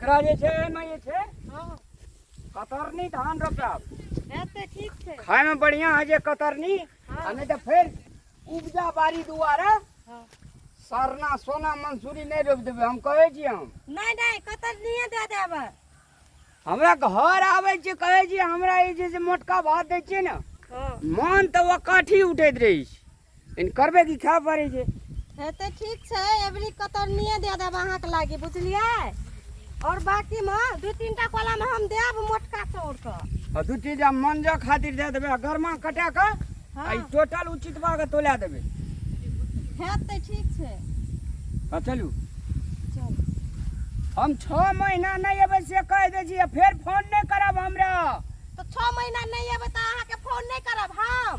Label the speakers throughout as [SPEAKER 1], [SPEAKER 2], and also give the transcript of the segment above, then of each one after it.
[SPEAKER 1] एकरा जे छै एहिमे जे छै
[SPEAKER 2] हाँ
[SPEAKER 1] कतरनी धान रोपब।
[SPEAKER 2] हेतै ठीक छै।
[SPEAKER 1] खाय में बढ़िया है जे कतरनी
[SPEAKER 2] हाँ।
[SPEAKER 1] आ नहीं तो फिर उपजा बाड़ी दुआरे
[SPEAKER 2] हाँ
[SPEAKER 1] सरना सोना मंसूरी नहीं रोप देबे। हम कहे छी हम
[SPEAKER 2] नहीं कतरनिये दे देबै।
[SPEAKER 1] हमरा घर आवे छी कहे छी हमरा ई जे मोटका भात दै छियै ने
[SPEAKER 2] हाँ
[SPEAKER 1] मन तो वो काठी उठैत रही छै। इन करबे की खाय पड़े छै।
[SPEAKER 2] हेतै ठीक छै। एबरी कतरनिये दे देबै अहाँके लागी बुझलियै। और बाकी में दू तीन टा कोला में हम देब मोटका चाउर के।
[SPEAKER 1] आ दू चीज मंजो खातिर दे देबे गरमा कटा के
[SPEAKER 2] हाँ।
[SPEAKER 1] आ ई टोटल उचितवा के तोला देबे।
[SPEAKER 2] हेतै ठीक छै।
[SPEAKER 1] हाँ चलू
[SPEAKER 2] चल
[SPEAKER 1] हम 6 महीना नहीं अबे से कह दे छी फिर फोन नहीं करब हमरा।
[SPEAKER 2] तो 6 महीना नहीं एबै त अहाँके फोन नहीं करब हम।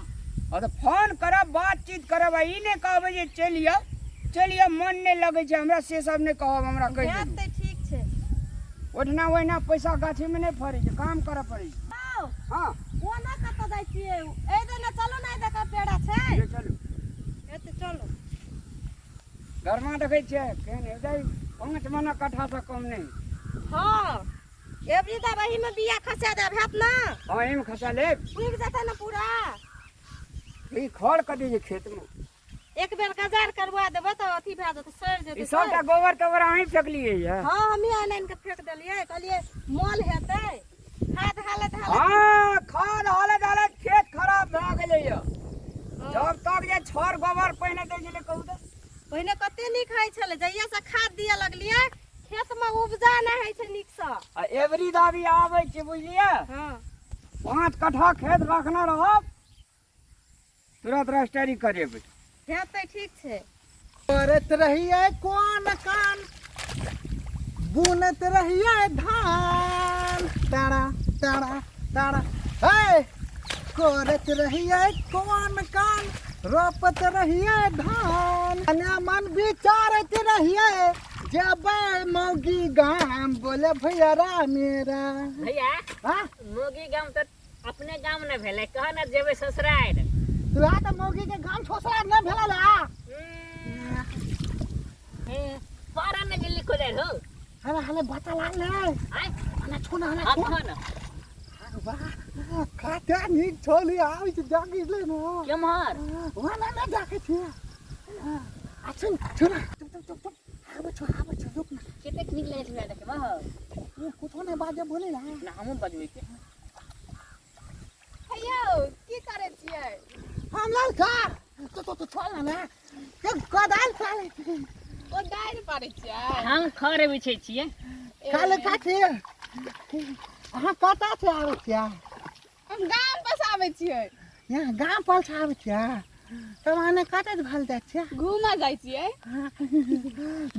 [SPEAKER 1] और तो फोन करब बातचीत करब ई नहीं कहबे जे चलिए मन नहीं लगे छै हमरा से सब नहीं कहब हमरा कह दे।
[SPEAKER 2] हेतै ठीक छै।
[SPEAKER 1] ओठना ओहिना पैसा गाछी में नहीं फरे छै काम करे पड़े छै।
[SPEAKER 2] आओ
[SPEAKER 1] हाँ
[SPEAKER 2] ओ ना कत जाइ छियै ए देने चलो ना देख पेड़ा छै।
[SPEAKER 1] ये चलू
[SPEAKER 2] हेतै चलो।
[SPEAKER 1] घरमा देखे छियै केहन हेतै 5 मना कट्ठा से कम नहीं।
[SPEAKER 2] हाँ एबरी त वही में बिया खसा देब हेत ना।
[SPEAKER 1] हाँ एम खसा लेब
[SPEAKER 2] सूख जेतै ना पूरा।
[SPEAKER 1] ई खड़ कदी जे खेत में
[SPEAKER 2] एक बेर गजार करवा देबै त अथी भए जेतै सड़
[SPEAKER 1] ई
[SPEAKER 2] जेतै।
[SPEAKER 1] सबटा गोबर तोबर अहीं फेकलिए है।
[SPEAKER 2] हाँ हमी आनैन के फेक देलियै कहलियै मोल हेतै खाद हालत
[SPEAKER 1] हाँ खाद हालत खेत खराब भए गेलै है। जब तक जे छर गोबर पहिने दै छलै कहू तऽ
[SPEAKER 2] पहिने कते नीक होइ छलै। जहिया से खाद दिया लगलियै खेत में उपजा नहीं होइ छै नीक से।
[SPEAKER 1] आ एवरी दाबी आबै छै बुझलिए।
[SPEAKER 2] हाँ
[SPEAKER 1] 5 कट्ठा खेत रखना रहब तुरंत रजिस्ट्री करेबै।
[SPEAKER 2] हेतै ठीक छै।
[SPEAKER 3] करत रहिए कोन कान बुनत रहिए धान तारा तारा तारा हे करत रहिए कोन कान रोपत रहिए धान अने मन विचारत रहिए जबै मौगी गाम बोले भैया मेरा।
[SPEAKER 4] भैया
[SPEAKER 3] हाँ
[SPEAKER 4] मोगी गांव तो अपने गांव न भेले कह न जेबे ससुराल।
[SPEAKER 3] तोरा तऽ मौगी के गाम छोसरा नहीं भेल
[SPEAKER 4] पारा न दिल्ली को दे हो।
[SPEAKER 3] अरे हले बता ले
[SPEAKER 4] आय
[SPEAKER 3] हले छोना हले
[SPEAKER 4] अब
[SPEAKER 3] छोना
[SPEAKER 4] न
[SPEAKER 3] वाह काटा नीक छोली आबै छै जागिले न
[SPEAKER 4] केमहर
[SPEAKER 3] वाला न जाके छै। अच्छा छोना चुप आबै छ रुक न
[SPEAKER 4] केते निक लगे छै देखे मह
[SPEAKER 3] ये कुछो नहीं बाजे बोले ना
[SPEAKER 4] ना हम बजबै के
[SPEAKER 2] हेयौ की करै छियै।
[SPEAKER 3] हम लड़का तो छोड़ ना के कदाल काले
[SPEAKER 2] ओ डाइर पारै छियै।
[SPEAKER 4] हम खरे बिछै छियै।
[SPEAKER 3] काले काथे अहाँ कता से आबै छियै।
[SPEAKER 2] हम गाम बस आबै छियै।
[SPEAKER 3] यहाँ गाम पर से आबै छियै तब आने कते भल जाइ छियै
[SPEAKER 2] घूमा जाइ छियै।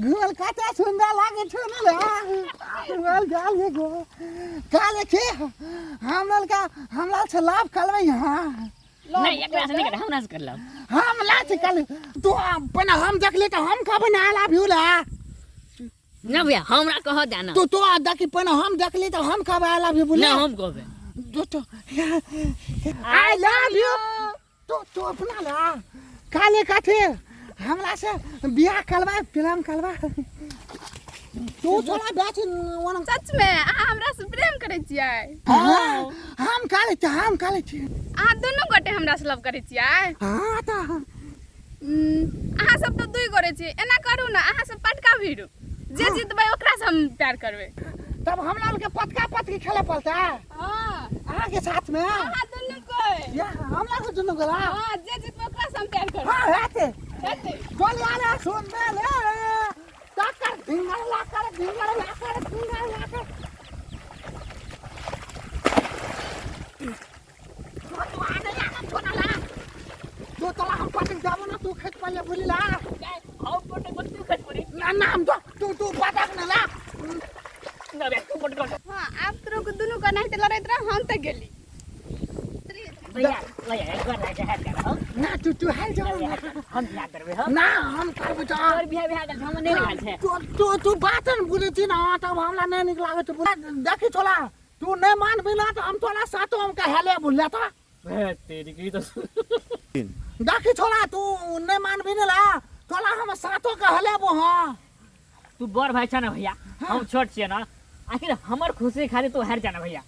[SPEAKER 3] घुमल कते सुंदर लागे छै ने घुमल जाल ये गो काले छी हम लड़का हमरा से लाभ करबै यहाँ
[SPEAKER 4] नहीं एकरा से नहीं कर हमरा से कर लो।
[SPEAKER 3] हम ला से कल तो पहले हम देख ले तो हम कब ना ला भी ला
[SPEAKER 4] ना भैया हमरा कह देना
[SPEAKER 3] तो देखी पहले हम देख ले तो हम कब आला भी
[SPEAKER 4] ना
[SPEAKER 3] बोला
[SPEAKER 4] हम कहबे
[SPEAKER 3] तो आई लव यू तो अपना ला काले काथे हमरा से बियाह करवा फिल्म करवा तू थोड़ा बैठ वन
[SPEAKER 2] सच में अहाँ हमरा से प्रेम करै छियै।
[SPEAKER 3] हम काले छी
[SPEAKER 2] अहाँ दुनू गोटे हमरा से लव करै छियै।
[SPEAKER 3] हां त
[SPEAKER 2] अहाँ सब तो दुई गोरे छियै एना करू ना अहाँ सब पटका भिड़ू जे जीतबै ओकरा से हम प्यार करबै।
[SPEAKER 3] तब हमरा के पटका पटकी खेले पड़ता
[SPEAKER 2] हां
[SPEAKER 3] अहाँ के साथ में
[SPEAKER 2] अहाँ दुनू कोई
[SPEAKER 3] या हमरा के दुनू गला
[SPEAKER 2] हां जे जीतबै ओकरा से हम प्यार करबै।
[SPEAKER 3] हां हेते
[SPEAKER 2] हेतै
[SPEAKER 3] बोल यार सुन ले टक्कर ढिंगर ला कर तो आने यार छोना ला तो तोला हम पटक जाबो ना तू खेत पले बोलिला
[SPEAKER 4] हम पटे बत्तू खट पड़ी
[SPEAKER 3] ना हम तू पटक ना ला
[SPEAKER 4] ना बे तू पट
[SPEAKER 2] हां आप तो दुनू का नहीं लड़ैत रह हम त गेली।
[SPEAKER 4] भैया भैया एक बार लागे है कर हो
[SPEAKER 3] ना तू हाल जाओ
[SPEAKER 4] हम बियाह करबे हो
[SPEAKER 3] ना हम करबो जा
[SPEAKER 4] और बियाह कर हम नहीं लागल छे
[SPEAKER 3] तू बातन बुझी ना तब हमरा नहीं निक लागे तो देखी छोला तू नहीं मान बिना तो हम तोला साथो हम कहेले बोलले तो
[SPEAKER 4] तेरी की तो
[SPEAKER 3] देखी छोला तू नहीं मान बिना ला तोला हम साथो कहेले बो हां
[SPEAKER 4] तू बड़ भाई छ ना भैया हम छोट छिए ना आखिर हमर खुशी खाली तू हार जाना भैया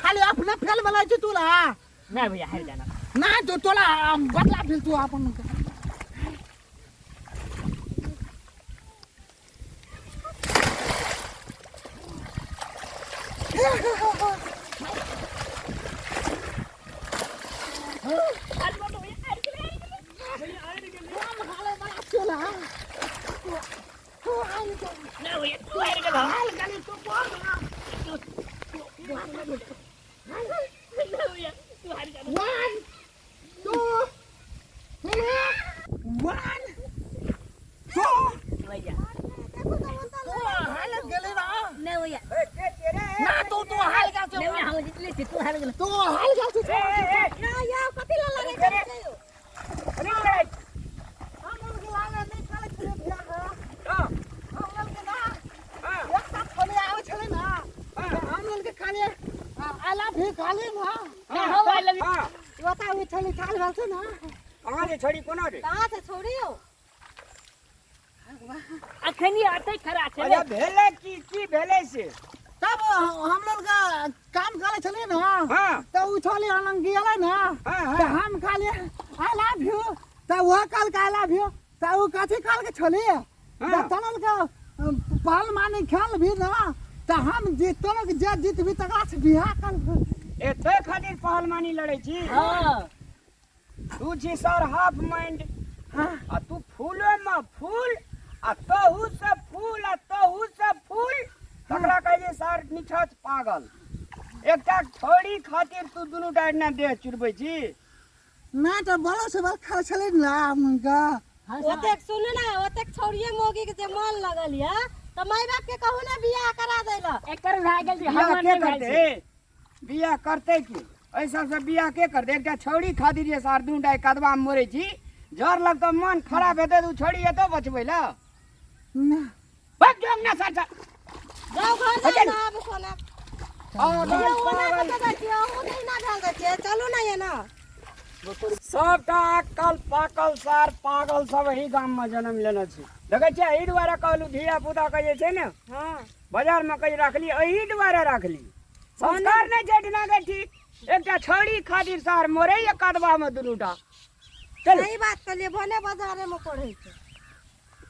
[SPEAKER 3] खाली अपने फेल बनायची तुला
[SPEAKER 4] नहीं भैया हार जाना
[SPEAKER 3] नाही तो तुला बदला फिर तू आपण
[SPEAKER 1] छोड़ी कोना रे
[SPEAKER 2] कहाँ से छोड़ी हो
[SPEAKER 4] अखनी आते खरा छे
[SPEAKER 1] अरे भेले की भेले से
[SPEAKER 3] तब हम लोग का काम करे चले ना
[SPEAKER 1] हाँ
[SPEAKER 3] तो उछले अलग गेला ना
[SPEAKER 1] हाँ,
[SPEAKER 3] तो हम खाली आई लव यू तो वो कल का आई लव यू तो वो कथी कल के छोले तो तनल का पाल माने खेल भी ना तो हम जीतनो के जे जीत भी तकरा से बियाह कर
[SPEAKER 1] एते खातिर पहलवानी लड़े छी
[SPEAKER 4] हां
[SPEAKER 1] तू छी सर हाफ माइंड
[SPEAKER 3] हां
[SPEAKER 1] आ तू फूलो में फूल आ तहू से फूल आ तहू से फूल तकरा कहे सर निछत पागल एकटा छोड़ी खातिर तू दुनु टाइट ना दे चुरबै छी
[SPEAKER 3] ना तो बड़ा से बड़ खेल चले ना हमका
[SPEAKER 2] ओतेक सुन ना ओतेक छोड़िए मोगी के जे मन लगल है तो माय बाप के कहू ना बियाह करा देला
[SPEAKER 4] एकर भाई गेल
[SPEAKER 1] बियाह
[SPEAKER 4] हमर
[SPEAKER 1] के
[SPEAKER 4] नहीं भाई
[SPEAKER 1] करते बियाह करते की ऐसा से बियाह के करते एकटा छोड़ी खातिर ये सर दुनु टाइट कदवा में मरे छी जर लग तो मन खराब हेते तू छोड़ी हेतो बचबै ला
[SPEAKER 3] ना
[SPEAKER 1] भाग जाओ ना सर
[SPEAKER 2] जाओ घर जा ना अब सोना ये ओना
[SPEAKER 1] पागल
[SPEAKER 2] कत जाती हो नहीं ना ढंग के चलो ना ये ना
[SPEAKER 1] सबटा अक्कल पाकल सार पागल सब ही गाम में जन्म लेने छी देखे छियै एही दुआरे कहलू धिया पुता के जे छै ने
[SPEAKER 2] हां
[SPEAKER 1] बाजार में कहीं रखली एही दुआरे रखली संस्कार नहीं जटना के ठीक एकटा छोड़ी खातिर सार मोरे या कदवा में दुनुटा चल
[SPEAKER 2] सही बात कर लिए भने बाजारे में पढ़े छै